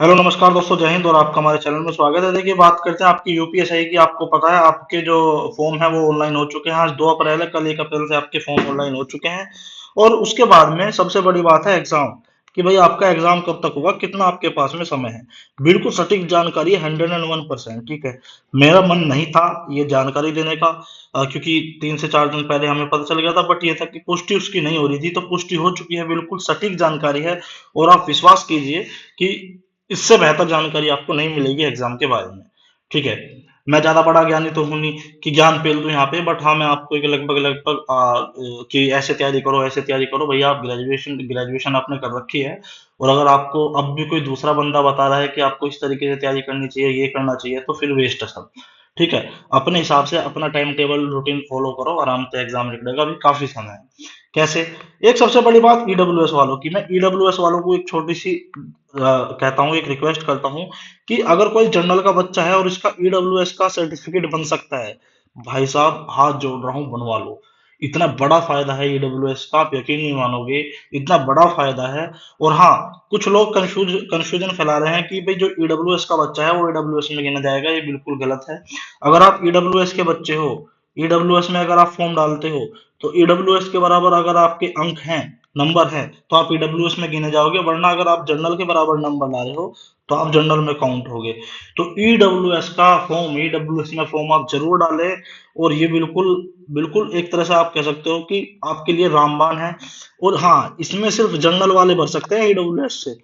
Hello नमस्कार दोस्तों, जय हिंद और आपका हमारे चैनल में स्वागत है। देखिए, बात करते हैं आपकी यूपीएसआई की। आपको पता है आपके जो फॉर्म है वो ऑनलाइन हो चुके हैं। आज 2 अप्रैल है, कल 1 अप्रैल से आपके फॉर्म ऑनलाइन हो चुके हैं। और उसके बाद में सबसे बड़ी बात है एग्जाम, कि भाई आपका एग्जाम कब तक होगा, कितना आपके पास में समय है। बिल्कुल सटीक जानकारी है, 101%। ठीक है, मेरा मन नहीं था ये जानकारी देने का, क्योंकि 3 से 4 दिन पहले हमें पता चल गया था, बट ये था कि पुष्टि उसकी नहीं हो रही थी, तो पुष्टि हो चुकी है। बिल्कुल सटीक जानकारी है और आप विश्वास कीजिए कि इससे बेहतर जानकारी आपको नहीं मिलेगी एग्जाम के बारे में। ठीक है, मैं ज्यादा बड़ा ज्ञानी तो हूं नहीं कि ज्ञान पेल दूं यहाँ पे, बट हाँ मैं आपको एक लगभग लगभग कि ऐसे तैयारी करो, ऐसे तैयारी करो। भैया, आप ग्रेजुएशन ग्रेजुएशन आपने कर रखी है, और अगर आपको अब भी कोई दूसरा बंदा बता रहा है कि आपको इस तरीके से तैयारी करनी चाहिए, ये करना चाहिए, तो फिर वेस्ट है सब। ठीक है, अपने हिसाब से अपना टाइम टेबल रूटीन फॉलो करो, आराम से एग्जाम निकलेगा, अभी काफी समय है। कैसे? एक सबसे बड़ी बात ईडब्ल्यूएस वालों की, मैं ईडब्ल्यूएस वालों को एक छोटी सी कहता हूँ, एक रिक्वेस्ट करता हूँ कि अगर कोई जनरल का बच्चा है और इसका ईडब्ल्यूएस का सर्टिफिकेट बन सकता है, भाई साहब हाथ जोड़ रहा हूँ, बनवा लो। इतना बड़ा फायदा है ईडब्ल्यूएस का, आप यकीन नहीं मानोगे, इतना बड़ा फायदा है। और हाँ, कुछ लोग कंफ्यूजन फैला रहे हैं कि भाई जो ईडब्ल्यूएस का बच्चा है वो ईडब्ल्यूएस में गिना जाएगा, ये बिल्कुल गलत है। अगर आप ईडब्ल्यूएस के बच्चे हो, ईडब्ल्यूएस में अगर आप फॉर्म डालते हो, तो ईडब्ल्यूएस के बराबर अगर आपके अंक हैं, नंबर है, तो आप ईडब्ल्यूएस में गिने जाओगे। वरना अगर आप जनरल के बराबर नंबर ला रहे हो, तो आप जनरल में काउंट होगे। तो ईडब्ल्यूएस का फॉर्म, ईडब्ल्यूएस में फॉर्म आप जरूर डालें। और ये बिल्कुल बिल्कुल एक तरह से आप कह सकते हो कि आपके लिए रामबाण है। और हाँ, इसमें सिर्फ जनरल वाले भर सकते हैं ईडब्ल्यूएस से।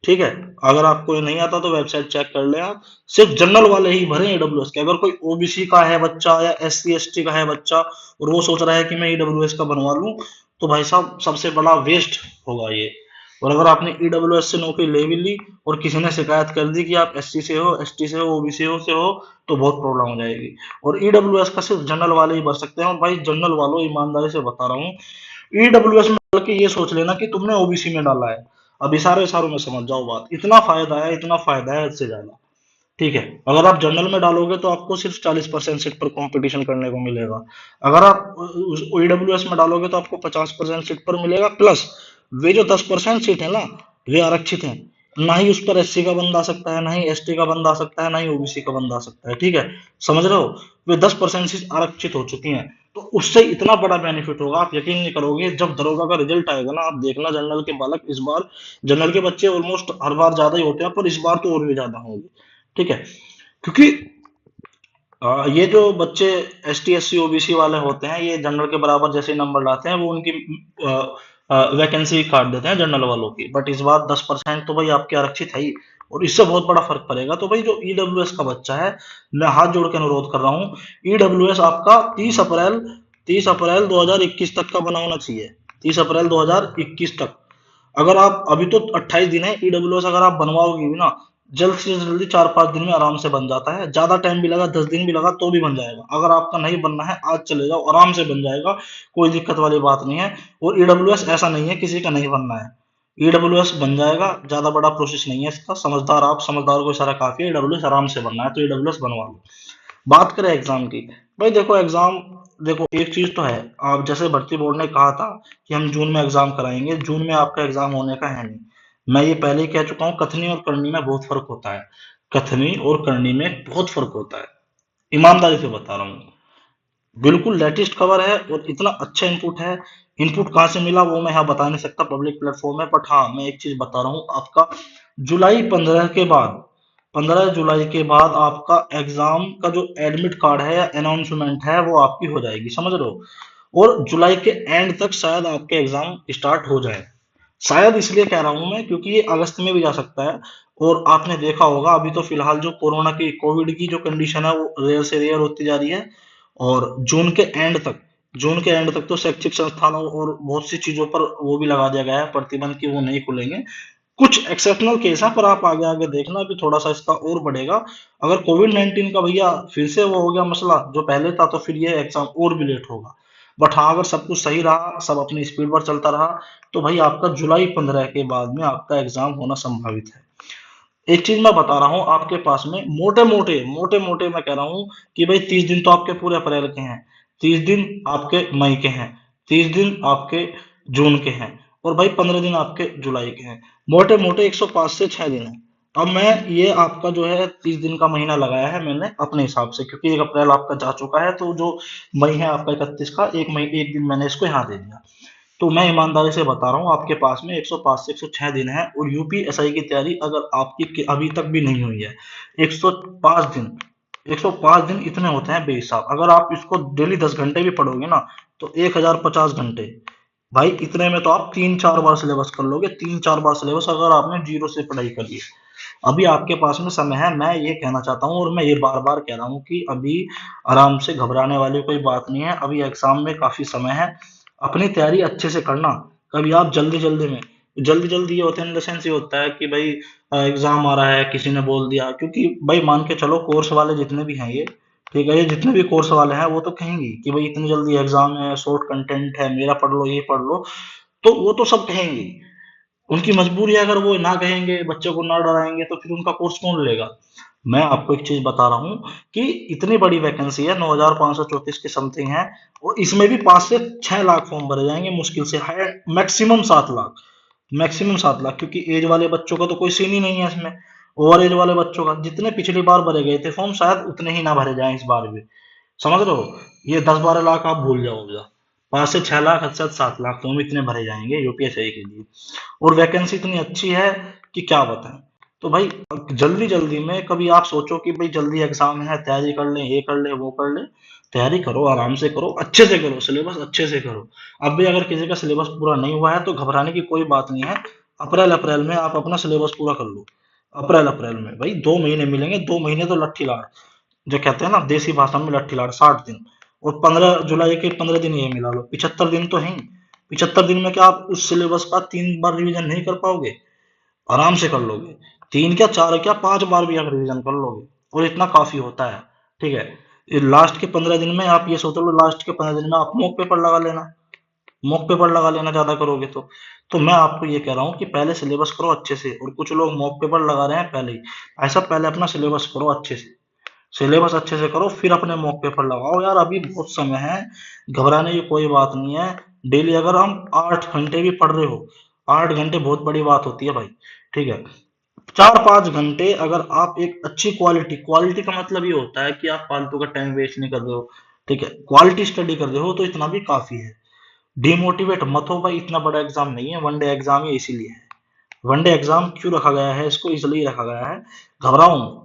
ठीक है, अगर आपको ये नहीं आता तो वेबसाइट चेक कर ले आप, सिर्फ जनरल वाले ही भरें ईडब्ल्यूएस के। अगर कोई ओबीसी का है बच्चा या एससी एसटी का है बच्चा और वो सोच रहा है कि मैं ईडब्ल्यूएस का बनवा लूं, तो भाई साहब सबसे बड़ा वेस्ट होगा ये। और अगर आपने ईडब्ल्यूएस से नौकरी ले भी ली और किसी ने शिकायत कर दी कि आप एससी से हो, एसटी से हो, ओबीसी से हो, तो बहुत प्रॉब्लम हो जाएगी। और ईडब्ल्यूएस का सिर्फ जनरल वाले ही भर सकते हैं। और भाई जनरल वालों, ईमानदारी से बता रहा हूँ, ईडब्ल्यूएस में डाल के ये सोच लेना कि तुमने ओबीसी में डाला है, अब इशारे इशारों में समझ जाओ बात। इतना फायदा है, इतना फायदा है इससे ज्यादा। ठीक है, अगर आप जनरल में डालोगे तो आपको सिर्फ 40% सीट पर कंपटीशन करने को मिलेगा। अगर आप ईडब्ल्यूएस में डालोगे तो आपको 50% सीट पर मिलेगा, प्लस वे जो 10% सीट है ना, वे आरक्षित हैं। ना ही उस पर एससी का बंदा आ सकता है, ना ही एसटी का बंदा आ सकता है, ना ही ओबीसी का बंदा आ सकता है। ठीक है, समझ रहे हो? वे 10% सीट आरक्षित हो चुकी हैं। तो उससे इतना बड़ा बेनिफिट होगा, आप यकीन नहीं करोगे। जब दरोगा का रिजल्ट आएगा ना, आप देखना, जनरल के बालक इस बार, जनरल के बच्चे ऑलमोस्ट हर बार ज्यादा ही होते हैं, पर इस बार तो और भी ज्यादा होंगे। ठीक है, क्योंकि ये जो बच्चे S T S C OBC वाले होते हैं, ये जनरल के बराबर जैसे नंबर लाते हैं, वो उनकी वैकेंसी काट देते हैं जनरल वालों की। बट इस बार 10% तो भाई आपके आरक्षित है ही, और इससे बहुत बड़ा फर्क पड़ेगा। तो भाई जो ईडब्ल्यूएस का बच्चा है, मैं हाथ जोड़ के अनुरोध कर रहा हूँ, ईडब्ल्यूएस आपका 30 अप्रैल 2021 तक का बना होना चाहिए। 30 अप्रैल 2021 तक। अगर आप अभी तो 28 दिन है, ईडब्ल्यूएस अगर आप बनवाओगे भी ना, जल्द से जल्दी 4-5 दिन में आराम से बन जाता है। ज्यादा टाइम भी लगा, 10 दिन भी लगा, तो भी बन जाएगा। अगर आपका नहीं बनना है, आज चले जाओ, आराम से बन जाएगा, कोई दिक्कत वाली बात नहीं है। और ईडब्ल्यूएस ऐसा नहीं है किसी का नहीं बनना है, ईडब्ल्यूएस बन जाएगा। ज्यादा बड़ा प्रोसेस नहीं है इसका। समझदार आप, समझदार को सारा काफी है। ईडब्ल्यूएस आराम से बनना है तो ईडब्ल्यूएस बनवा लो। बात करें एग्जाम की, भाई देखो एग्जाम, देखो एक चीज तो है, आप जैसे भर्ती बोर्ड ने कहा था कि हम जून में एग्जाम कराएंगे, जून में आपका एग्जाम होने का है नहीं। मैं ये पहले ही कह चुका हूँ, कथनी और करनी में बहुत फर्क होता है। कथनी और करनी में बहुत फर्क होता है, ईमानदारी से बता रहा हूँ। बिल्कुल लेटेस्ट खबर है और इतना अच्छा इनपुट है। इनपुट कहाँ से मिला वो मैं यहाँ बता नहीं सकता पब्लिक प्लेटफॉर्म में, बट हाँ मैं एक चीज बता रहा हूँ, आपका जुलाई 15 के बाद, 15 जुलाई के बाद आपका एग्जाम का जो एडमिट कार्ड है या अनाउंसमेंट है वो आपकी हो जाएगी, समझ रहे हो? और जुलाई के एंड तक शायद आपके एग्जाम स्टार्ट हो जाए। शायद इसलिए कह रहा हूं मैं, क्योंकि ये अगस्त में भी जा सकता है। और आपने देखा होगा, अभी तो फिलहाल जो कोरोना की, कोविड की जो कंडीशन है वो रेयर से रेयर होती जा रही है। और जून के एंड तक तो शैक्षिक संस्थानों और बहुत सी चीजों पर वो भी लगा दिया गया है प्रतिबंध, कि वो नहीं खुलेंगे। कुछ एक्सेप्शनल केस है, पर आप आगे आगे देखना कि थोड़ा सा इसका और बढ़ेगा। अगर कोविड 19 का भैया फिर से वो हो गया मसला जो पहले था, तो फिर ये एग्जाम और भी लेट होगा। बट हाँ, अगर सब कुछ सही रहा, सब अपनी स्पीड पर चलता रहा, तो भाई आपका जुलाई 15 के बाद में आपका एग्जाम होना संभावित है। एक चीज मैं बता रहा हूँ, आपके पास में मोटे मोटे मैं कह रहा हूँ कि भाई 30 दिन तो आपके पूरे अप्रैल के हैं, 30 दिन आपके मई के हैं, 30 दिन आपके जून के हैं, और भाई 15 दिन आपके जुलाई के हैं। मोटे मोटे 105 से 6 दिन है। अब मैं ये आपका जो है 30 दिन का महीना लगाया है मैंने अपने हिसाब से, क्योंकि 1 अप्रैल आपका जा चुका है, तो जो मई है आपका 31 का, एक मई 1 दिन मैंने इसको यहाँ दे दिया। तो मैं ईमानदारी से बता रहा हूँ, आपके पास में 105 से 106 दिन है, और यूपीएसआई की तैयारी अगर आपकी अभी तक भी नहीं हुई है, 105 दिन, 105 दिन इतने होते हैं बेहिसाब। अगर आप इसको डेली 10 घंटे भी पढ़ोगे ना, तो 1050 घंटे, भाई इतने में तो आप 3-4 बार सिलेबस कर लोगे, 3-4 बार सिलेबस, अगर आपने जीरो से पढ़ाई करी है। अभी आपके पास में समय है, मैं ये कहना चाहता हूँ, और मैं ये बार बार कह रहा हूँ कि अभी आराम से, घबराने वाली कोई बात नहीं है, अभी एग्जाम में काफी समय है। अपनी तैयारी अच्छे से करना। कभी आप जल्दी जल्दी में, जल्दी जल्दी ये होता है इन द सेंस, ये होता है कि भाई एग्जाम आ रहा है, किसी ने बोल दिया, क्योंकि भाई मान के चलो कोर्स वाले जितने भी हैं ये, ठीक है, ये जितने भी कोर्स वाले हैं वो तो कहेंगे कि भाई इतनी जल्दी एग्जाम है, शॉर्ट कंटेंट है, मेरा पढ़ लो, ये पढ़ लो, तो वो तो सब कहेंगे। उनकी मजबूरी है, अगर वो ना कहेंगे, बच्चों को ना डराएंगे, तो फिर उनका कोर्स कौन लेगा। मैं आपको एक चीज बता रहा हूँ कि इतनी बड़ी वैकेंसी है, 9,534 की समथिंग है, और इसमें भी 5 से 6 लाख फॉर्म भरे जाएंगे मुश्किल से, है मैक्सिमम 7 लाख, मैक्सिमम 7 लाख, क्योंकि एज वाले बच्चों का तो कोई सीन ही नहीं है इसमें। ओवर एज वाले बच्चों का जितने पिछली बार भरे गए थे फॉर्म, शायद उतने ही ना भरे जाएं इस बार भी। समझ रहे हो, ये 10-12 लाख आप भूल जाओगे। 5 से 6 लाख, हद से हद 7 लाख फॉर्म इतने भरे जाएंगे यूपीएससी के लिए, और वैकेंसी इतनी अच्छी है कि क्या बताएं। तो भाई जल्दी जल्दी में कभी आप सोचो कि भाई जल्दी एग्जाम है, तैयारी कर ले, ये कर ले, वो कर ले, तैयारी करो, आराम से करो, अच्छे से करो, सिलेबस अच्छे से करो। अब भी अगर किसी का सिलेबस पूरा नहीं हुआ है तो घबराने की कोई बात नहीं है। अप्रैल अप्रैल में आप अपना सिलेबस पूरा कर लो। अप्रैल अप्रैल में भाई 2 महीने मिलेंगे, 2 महीने तो लट्ठी लाड़, जो कहते हैं ना देसी भाषा में, लट्ठी लाड़ 60 दिन, और 15 जुलाई के 15 दिन ये मिला लो, 75 दिन तो है ही। 75 दिन में क्या आप उस सिलेबस का 3 बार रिवीजन नहीं कर पाओगे? आराम से कर लोगे। 3 क्या 4 क्या 5 बार भी आप रिवीजन कर लोगे, और इतना काफी होता है। ठीक है, ये लास्ट के 15 दिन में आप ये सोच लो, लास्ट के 15 दिन में आप मॉक पेपर लगा लेना, मॉक पेपर लगा लेना ज्यादा करोगे तो मैं आपको ये कह रहा हूँ कि पहले सिलेबस करो अच्छे से, और कुछ लोग मॉक पेपर लगा रहे हैं पहले ही, ऐसा पहले अपना सिलेबस करो अच्छे से, सिलेबस अच्छे से करो, फिर अपने मॉक पेपर लगाओ यार, अभी बहुत समय है, घबराने की कोई बात नहीं है। डेली अगर हम 8 घंटे भी पढ़ रहे हो, 8 घंटे बहुत बड़ी बात होती है भाई। ठीक है, 4-5 घंटे अगर आप एक अच्छी क्वालिटी, क्वालिटी का मतलब ये होता है कि आप फालतू का टाइम वेस्ट नहीं कर रहे हो, ठीक है, क्वालिटी स्टडी कर रहे हो, तो इतना भी काफी है। डिमोटिवेट मत हो भाई, इतना बड़ा एग्जाम नहीं है, वनडे एग्जाम ही इसीलिए है। वनडे एग्जाम क्यों रखा गया है, इसको इसलिए रखा गया है, घबराओ मत।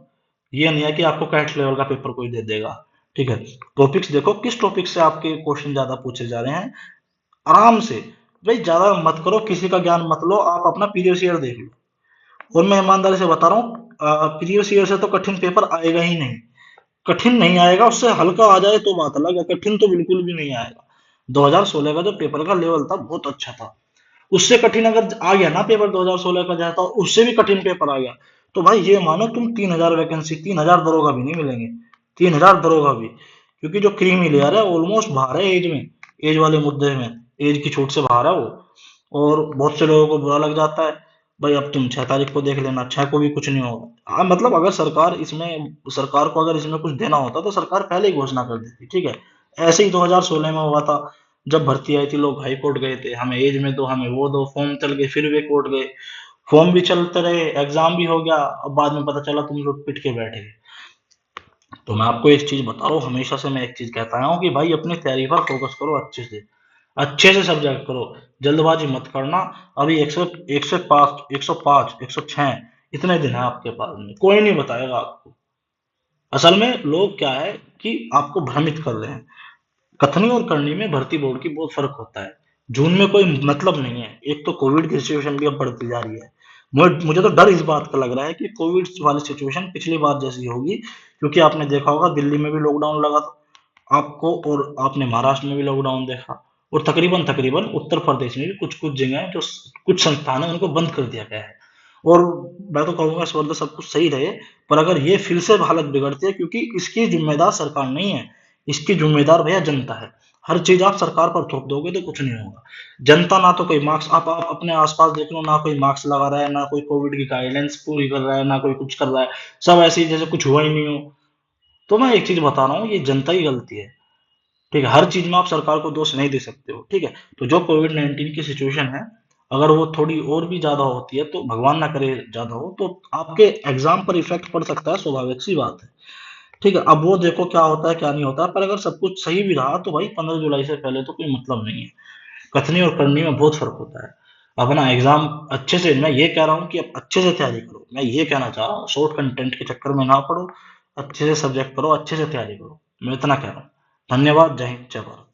ये नहीं है कि आपको कैट लेवल का पेपर कोई दे देगा। ठीक है, टॉपिक्स देखो किस टॉपिक से आपके क्वेश्चन ज्यादा पूछे जा रहे हैं, आराम से। भाई ज्यादा मत करो, किसी का ज्ञान मत लो, आप अपना प्रीवियस ईयर देख लो। और मैं ईमानदारी से बता रहा हूँ, प्रीवियस ईयर से तो कठिन पेपर आएगा ही नहीं, कठिन नहीं आएगा, उससे हल्का आ जाए तो बात अलग है, कठिन तो बिल्कुल भी नहीं आएगा। 2016 का जो पेपर का लेवल था बहुत अच्छा था, उससे कठिन अगर आ गया ना पेपर 2016 का जैसा, उससे भी कठिन पेपर आ गया, तो भाई ये मानो तुम 3,000 वैकेंसी, 3,000 दरोगा भी नहीं मिलेंगे, 3,000 दरोगा भी, क्योंकि जो क्रीमी लेयर है ऑलमोस्ट बाहर है एज में, एज वाले मुद्दे में, एज की छूट से बाहर है वो। और बहुत से लोगों को बुरा लग जाता है, भाई अब तुम 6 तारीख को देख लेना, 6 को भी कुछ नहीं होगा। मतलब अगर सरकार को अगर इसमें कुछ देना होता तो सरकार पहले ही घोषणा कर देती। ठीक है, ऐसे ही 2016 में हुआ था, जब भर्ती आई थी, लोग हाई कोर्ट गए थे, हमें एज में दो, हमें वो दो, फॉर्म चल गए, फिर वे कोर्ट गए, फॉर्म भी चलते रहे, एग्जाम भी हो गया, अब बाद में पता चला तुम लोग पिट के बैठे गए। तो मैं आपको एक चीज बता रहा हूँ, हमेशा से मैं एक चीज कहता आया हूँ कि भाई अपनी तैयारी पर फोकस करो अच्छे से, अच्छे से सब्जेक्ट करो, जल्दबाजी मत करना। अभी 105, 106 इतने दिन है आपके पास में, कोई नहीं बताएगा आपको। असल में लोग क्या है कि आपको भ्रमित कर रहे हैं। कथनी और करनी में भर्ती बोर्ड की बहुत फर्क होता है, जून में कोई मतलब नहीं है। एक तो कोविड की सिचुएशन भी अब बढ़ती जा रही है, मुझे तो डर इस बात का लग रहा है कि कोविड वाली सिचुएशन पिछली बार जैसी होगी, क्योंकि आपने देखा होगा दिल्ली में भी लॉकडाउन लगा था आपको, और आपने महाराष्ट्र में भी लॉकडाउन देखा, और तकरीबन तकरीबन उत्तर प्रदेश में भी कुछ कुछ जगह है, जो कुछ संस्थान है उनको बंद कर दिया गया है। और मैं तो कहूंगा इस वक्त सब कुछ सही रहे, पर अगर ये फिर से हालत बिगड़ती है, क्योंकि इसकी जिम्मेदार सरकार नहीं है, इसकी जिम्मेदार भैया जनता है। हर चीज आप सरकार पर थोप दोगे तो कुछ नहीं होगा। जनता ना तो कोई मार्क्स, आप अपने आसपास देख लो, ना कोई मार्क्स लगा रहा है, ना कोई कोविड की गाइडलाइंस पूरी कर रहा है, ना कोई कुछ कर रहा है, सब ऐसे ही जैसे कुछ हुआ ही नहीं हो। तो मैं एक चीज बता रहा हूँ, ये जनता की गलती है। ठीक है, हर चीज में आप सरकार को दोष नहीं दे सकते हो। ठीक है, तो जो कोविड 19 की सिचुएशन है, अगर वो थोड़ी और भी ज़्यादा होती है तो भगवान ना करे ज़्यादा हो तो आपके एग्ज़ाम पर इफ़ेक्ट पड़ सकता है, स्वाभाविक सी बात है। ठीक है, अब वो देखो क्या होता है, क्या नहीं होता है, पर अगर सब कुछ सही भी रहा तो भाई 15 जुलाई से पहले तो कोई मतलब नहीं है। कथनी और करनी में बहुत फ़र्क होता है। अपना एग्ज़ाम अच्छे से, मैं ये कह रहा हूँ कि आप अच्छे से तैयारी करो। मैं ये कहना चाह रहा हूँ, शॉर्ट कंटेंट के चक्कर में ना पड़ो, अच्छे से सब्जेक्ट पढ़ो, अच्छे से तैयारी करो। मैं इतना कह रहा हूँ। धन्यवाद, जय हिंद, जय भारत।